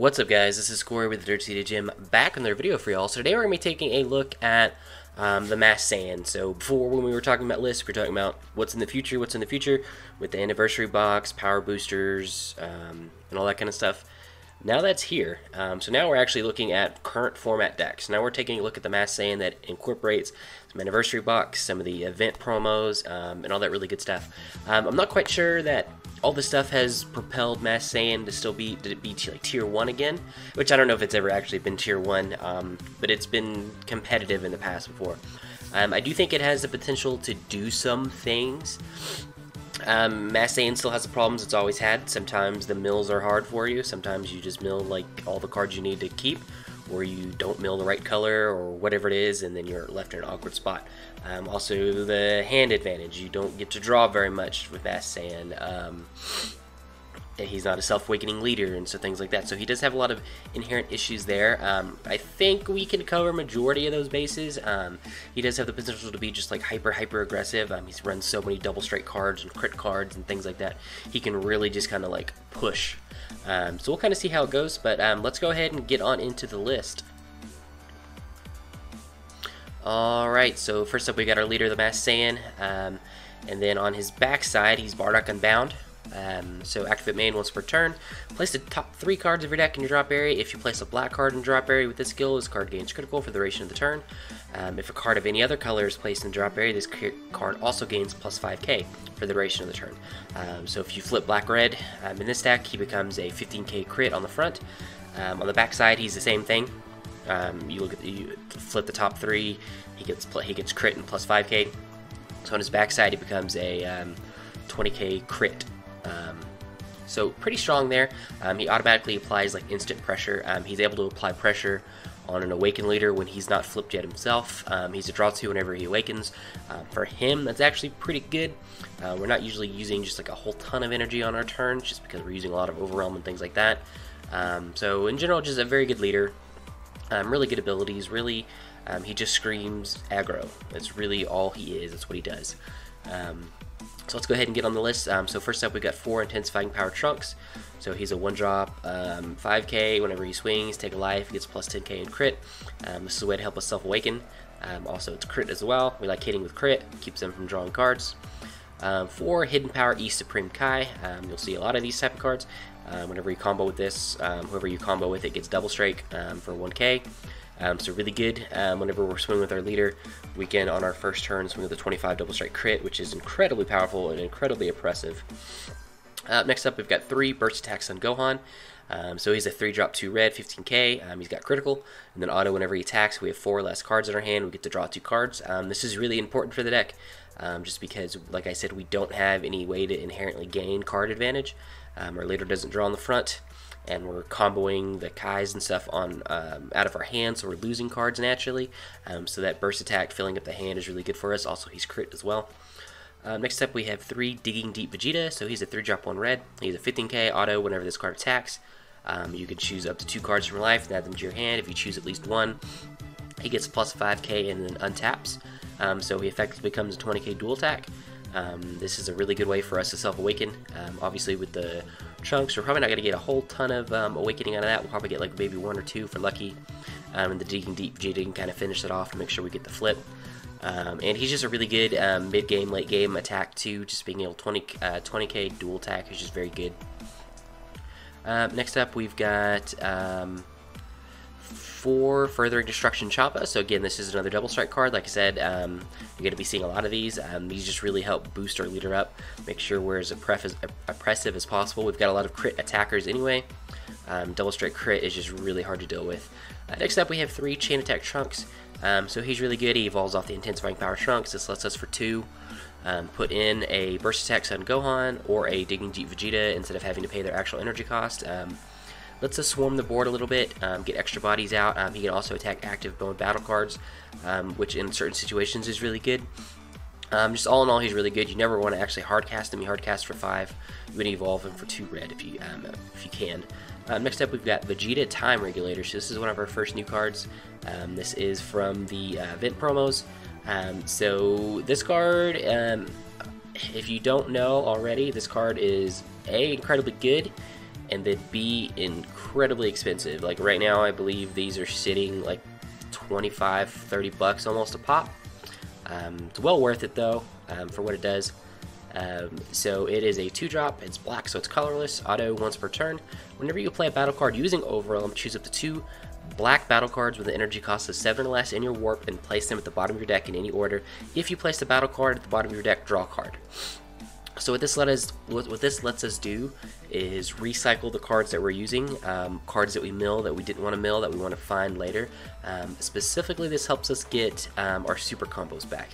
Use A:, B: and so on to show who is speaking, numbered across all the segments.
A: What's up, guys? This is Corey with the Dirt Seated Gym, back with another video for y'all. So today we're going to be taking a look at the Masked Saiyan. So before, when we were talking about lists, we were talking about what's in the future with the anniversary box, power boosters, and all that kind of stuff. Now that's here. So now we're actually looking at current format decks. Now we're taking a look at the Masked Saiyan that incorporates some anniversary box, some of the event promos, and all that really good stuff. I'm not quite sure that all this stuff has propelled Masked Saiyan to still be like tier 1 again, which I don't know if it's ever actually been tier 1, but it's been competitive in the past before. I do think it has the potential to do some things. Masked Saiyan still has the problems it's always had. Sometimes the mills are hard for you, sometimes you just mill like all the cards you need to keep, or you don't mill the right color or whatever it is, and then you're left in an awkward spot. Also, the hand advantage, you don't get to draw very much with Masked Saiyan. He's not a self-awakening leader, and so things like that. So he does have a lot of inherent issues there. I think we can cover majority of those bases. He does have the potential to be just like hyper aggressive. He's run so many double strike cards and crit cards and things like that. He can really just kind of like push. So we'll kind of see how it goes, but let's go ahead and get on into the list. Alright, so first up we got our leader, the Masked Saiyan, and then on his backside he's Bardock Unbound. So activate main once per turn. Place the top 3 cards of your deck in your drop area. If you place a black card in the drop area with this skill, this card gains critical for the duration of the turn. If a card of any other color is placed in the drop area, this card also gains plus 5k for the duration of the turn. So if you flip black-red in this deck, he becomes a 15k crit on the front. On the back side, he's the same thing. You flip the top 3, he gets crit and plus 5k. So on his backside, he becomes a 20k crit. So pretty strong there. He automatically applies like instant pressure. He's able to apply pressure on an awakened leader when he's not flipped yet himself. He's a draw 2 whenever he awakens. For him, that's actually pretty good. We're not usually using just like a whole ton of energy on our turns, just because we're using a lot of overwhelm and things like that. So in general, just a very good leader. Really good abilities. Really, he just screams aggro. That's really all he is. That's what he does. So let's go ahead and get on the list. So first up, we got 4 intensifying power trunks. So he's a 1-drop, 5k. Whenever he swings, take a life, he gets plus 10k in crit. This is a way to help us self-awaken. Also, it's crit as well. We like hitting with crit, keeps them from drawing cards. 4 hidden power E Supreme Kai. You'll see a lot of these type of cards. Whenever you combo with this, whoever you combo with, it gets double strike for 1k. So really good. Whenever we're swinging with our leader, we can, on our first turn, swing with a 25 double strike crit, which is incredibly powerful and incredibly oppressive. Next up, we've got 3 burst attacks on Gohan. So he's a 3-drop 2 red, 15k. He's got critical, and then auto whenever he attacks. We have 4 less cards in our hand. We get to draw 2 cards. This is really important for the deck, just because, like I said, we don't have any way to inherently gain card advantage. Our leader doesn't draw on the front, and we're comboing the Kais and stuff on out of our hand, so we're losing cards naturally. So that burst attack filling up the hand is really good for us. Also, he's crit as well. Next up, we have 3 Digging Deep Vegeta. So he's a 3-drop 1 red. He's a 15k auto whenever this card attacks. You can choose up to 2 cards from your life and add them to your hand. If you choose at least 1, he gets plus 5k and then untaps. So he effectively becomes a 20k dual attack. This is a really good way for us to self-awaken. Obviously, with the trunks, we're probably not going to get a whole ton of awakening out of that. We'll probably get like maybe 1 or 2 for lucky. And the Digging Deep Vegeta can kind of finish it off to make sure we get the flip. And he's just a really good mid-game, late-game attack too. Just being able to 20k dual attack is just very good. Next up, we've got 4 Furthering Destruction Choppa. So again, this is another double strike card. Like I said, you're going to be seeing a lot of these. These just really help boost our leader up, make sure we're as oppressive as possible. We've got a lot of crit attackers anyway. Double strike crit is just really hard to deal with. Next up, we have 3 Chain Attack Trunks. So he's really good. He evolves off the Intensifying Power Trunks. This lets us for 2 put in a Burst Attack on Gohan or a Digging Deep Vegeta instead of having to pay their actual energy cost. Lets us swarm the board a little bit, get extra bodies out. He can also attack active bone battle cards, which in certain situations is really good. Just all in all, he's really good. You never want to actually hardcast him. You hardcast for 5. You would evolve him for 2 red if you can. Next up, we've got Vegeta Time Regulator. So this is one of our first new cards. This is from the event promos. So this card, if you don't know already, this card is incredibly good. and then be incredibly expensive. Like right now, I believe these are sitting like 25-30 bucks almost a pop. It's well worth it though, for what it does. So it is a 2-drop, it's black, so it's colorless, auto once per turn. Whenever you play a battle card using Overwhelm, choose up to 2 black battle cards with an energy cost of 7 or less in your warp and place them at the bottom of your deck in any order. If you place the battle card at the bottom of your deck, draw a card. So what this lets us do is recycle the cards that we're using, cards that we mill that we didn't want to mill that we want to find later. Specifically, this helps us get our super combos back.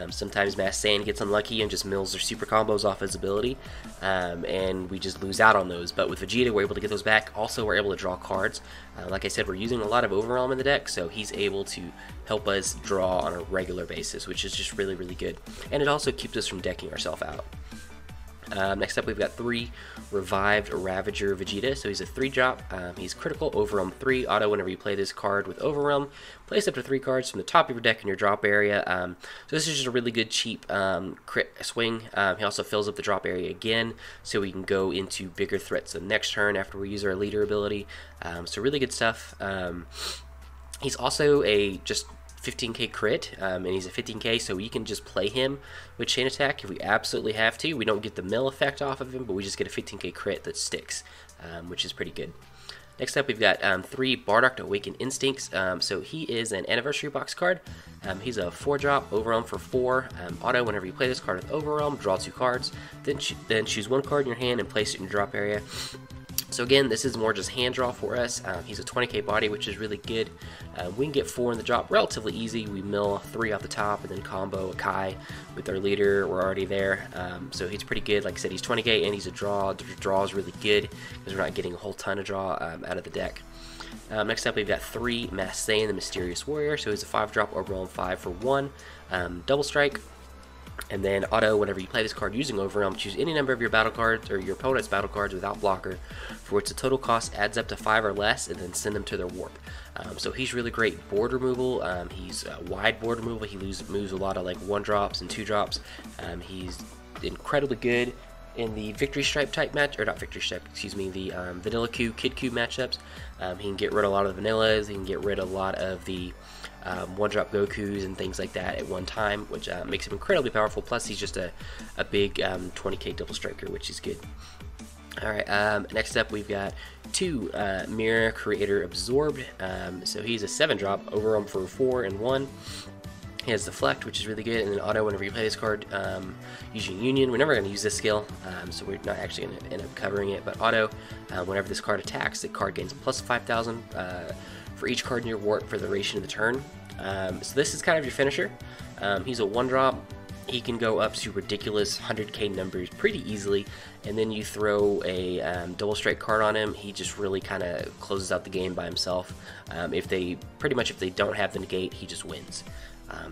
A: Sometimes Masked Saiyan gets unlucky and just mills their super combos off his ability, and we just lose out on those. But with Vegeta, we're able to get those back. Also, we're able to draw cards. Like I said, we're using a lot of Overwhelm in the deck, so he's able to help us draw on a regular basis, which is just really, really good. And it also keeps us from decking ourselves out. Next up, we've got 3 Revived Ravager Vegeta. So he's a 3-drop. He's critical, Overwhelm 3, auto whenever you play this card with Overwhelm. Place up to 3 cards from the top of your deck in your drop area. So this is just a really good, cheap crit swing. He also fills up the drop area again, so we can go into bigger threats the next turn after we use our leader ability. So really good stuff. He's also a just 15k crit, and he's a 15k, so we can just play him with chain attack if we absolutely have to. We don't get the mill effect off of him, but we just get a 15k crit that sticks, which is pretty good. Next up, we've got 3 Bardock Awaken Instincts. So he is an Anniversary Box card. He's a 4-drop, Overwhelm for 4. Auto, whenever you play this card with Overwhelm, draw 2 cards. Then choose 1 card in your hand and place it in your drop area. So again, this is more just hand draw for us. He's a 20k body, which is really good. We can get 4 in the drop relatively easy. We mill 3 off the top and then combo a Kai with our leader. We're already there. So he's pretty good. Like I said, he's 20k and he's a draw. The draw is really good because we're not getting a whole ton of draw out of the deck. Next up, we've got 3 Masked Saiyan, the Mysterious Warrior. So he's a 5-drop, Overwhelm 5 for 1. Double strike. And then auto, whenever you play this card using Overwhelm, choose any number of your battle cards or your opponent's battle cards without blocker, for which the total cost adds up to 5 or less, and then send them to their warp. So he's really great board removal. He's wide board removal. He moves a lot of like 1-drops and 2-drops. He's incredibly good in the Victory Stripe type match, or not Victory Stripe, excuse me, the Vanilla Q, Kid Q matchups. He can get rid of a lot of the vanillas. He can get rid of a lot of the 1-drop Gokus and things like that at one time, which makes him incredibly powerful. Plus, he's just a big 20k double striker, which is good. Alright, next up we've got 2 Mirror Creator Absorbed. So he's a 7-drop, Overwhelm for 4 and 1. He has Deflect, which is really good, and then auto whenever you play this card using Union. We're never going to use this skill, so we're not actually going to end up covering it, but auto, whenever this card attacks, the card gains plus 5,000 for each card in your warp for the duration of the turn. So this is kind of your finisher. He's a 1-drop. He can go up to ridiculous 100k numbers pretty easily, and then you throw a double strike card on him. He just really kind of closes out the game by himself. If they don't have the negate, he just wins.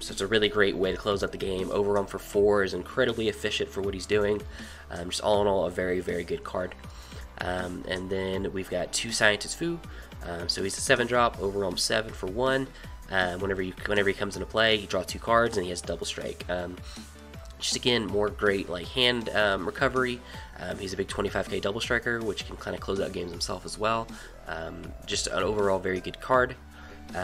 A: So it's a really great way to close out the game. Overwhelm for 4 is incredibly efficient for what he's doing. Just all in all, a very, very good card. And then we've got 2 Scientist Fu. So he's a 7-drop, Overwhelm 7 for 1. Whenever he comes into play, he draws 2 cards and he has double strike. Just again, more great like hand recovery. He's a big 25k double striker, which can kind of close out games himself as well. Just an overall very good card.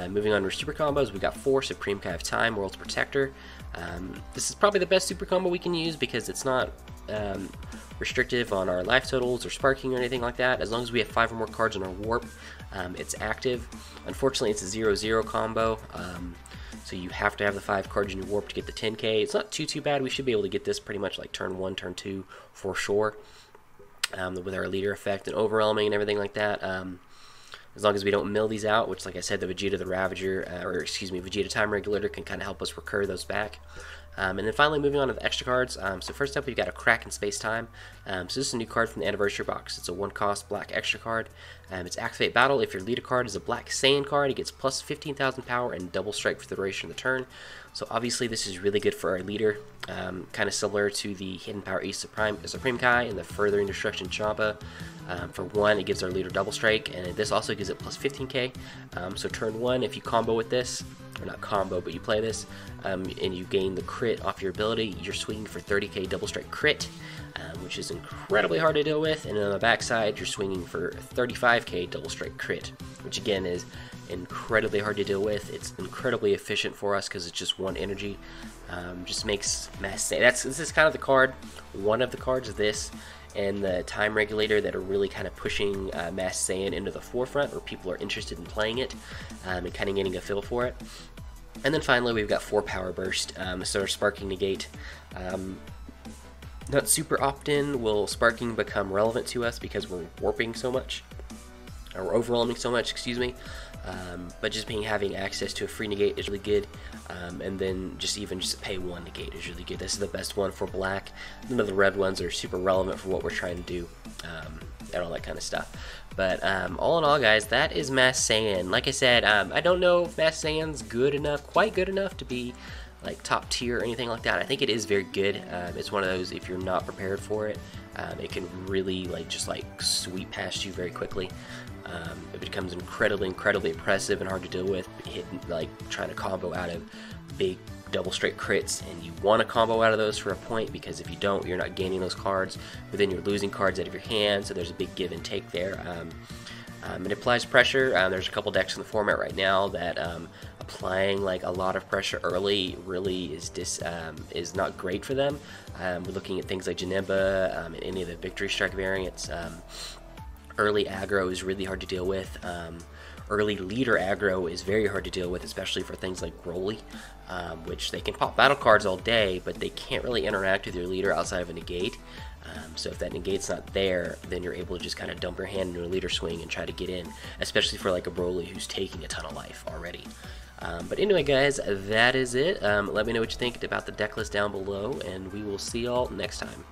A: Moving on to super combos, we got 4 Supreme Kai of Time, World's Protector. This is probably the best super combo we can use because it's not restrictive on our life totals or sparking or anything like that. As long as we have 5 or more cards in our warp, it's active. Unfortunately, it's a 0-0 combo, so you have to have the 5 cards in your warp to get the 10k. It's not too bad. We should be able to get this pretty much like turn 1, turn 2 for sure, with our leader effect and overwhelming and everything like that. As long as we don't mill these out, which, like I said, the Vegeta the Ravager, Vegeta Time Regulator can kind of help us recur those back. And then finally, moving on to the extra cards. So first up, we've got a Crack in Space Time. So this is a new card from the Anniversary Box. It's a 1-cost black extra card. It's Activate Battle. If your leader card is a black Saiyan card, it gets plus 15,000 power and double strike for the duration of the turn. So obviously, this is really good for our leader. Kind of similar to the Hidden Power Ace Supreme Kai and the Furthering Destruction Champa. For 1, it gives our leader double strike, and this also gives it plus 15k. So turn 1, if you combo with this, or not combo, but you play this, and you gain the crit off your ability, you're swinging for 30k double strike crit, which is incredibly hard to deal with. And on the backside, you're swinging for 35k double strike crit, which again is incredibly hard to deal with. It's incredibly efficient for us because it's just one energy. Just makes Mass Saiyan. This is kind of the card, one of the cards of this and the time regulator that are really kind of pushing Mass Saiyan into the forefront, where people are interested in playing it and kind of getting a feel for it. And then finally, we've got 4 Power Burst. So our Sparking Negate. Not super often will Sparking become relevant to us because we're warping so much, or overwhelming so much, excuse me. But just having access to a free negate is really good, and then just pay 1 negate is really good. This is the best one for black. None of the red ones are super relevant for what we're trying to do, and all that kind of stuff. But all in all, guys, that is Mass Saiyan. Like I said, I don't know if Mass Saiyan's quite good enough to be like top tier or anything like that. I think it is very good. It's one of those, if you're not prepared for it, it can really just sweep past you very quickly. It becomes incredibly oppressive and hard to deal with, trying to combo out of big double straight crits, and you want to combo out of those for a point, because if you don't, you're not gaining those cards, but then you're losing cards out of your hand, so there's a big give and take there. It applies pressure. There's a couple decks in the format right now that applying a lot of pressure early really is not great for them. We're looking at things like Janemba and any of the Victory Strike variants. Early aggro is really hard to deal with. Early leader aggro is very hard to deal with, especially for things like Broly, which they can pop battle cards all day, but they can't really interact with your leader outside of a negate. So if that negate's not there, then you're able to just kind of dump your hand into a leader swing and try to get in, especially for a Broly who's taking a ton of life already. But anyway, guys, that is it. Let me know what you think about the deck list down below, and we will see y'all next time.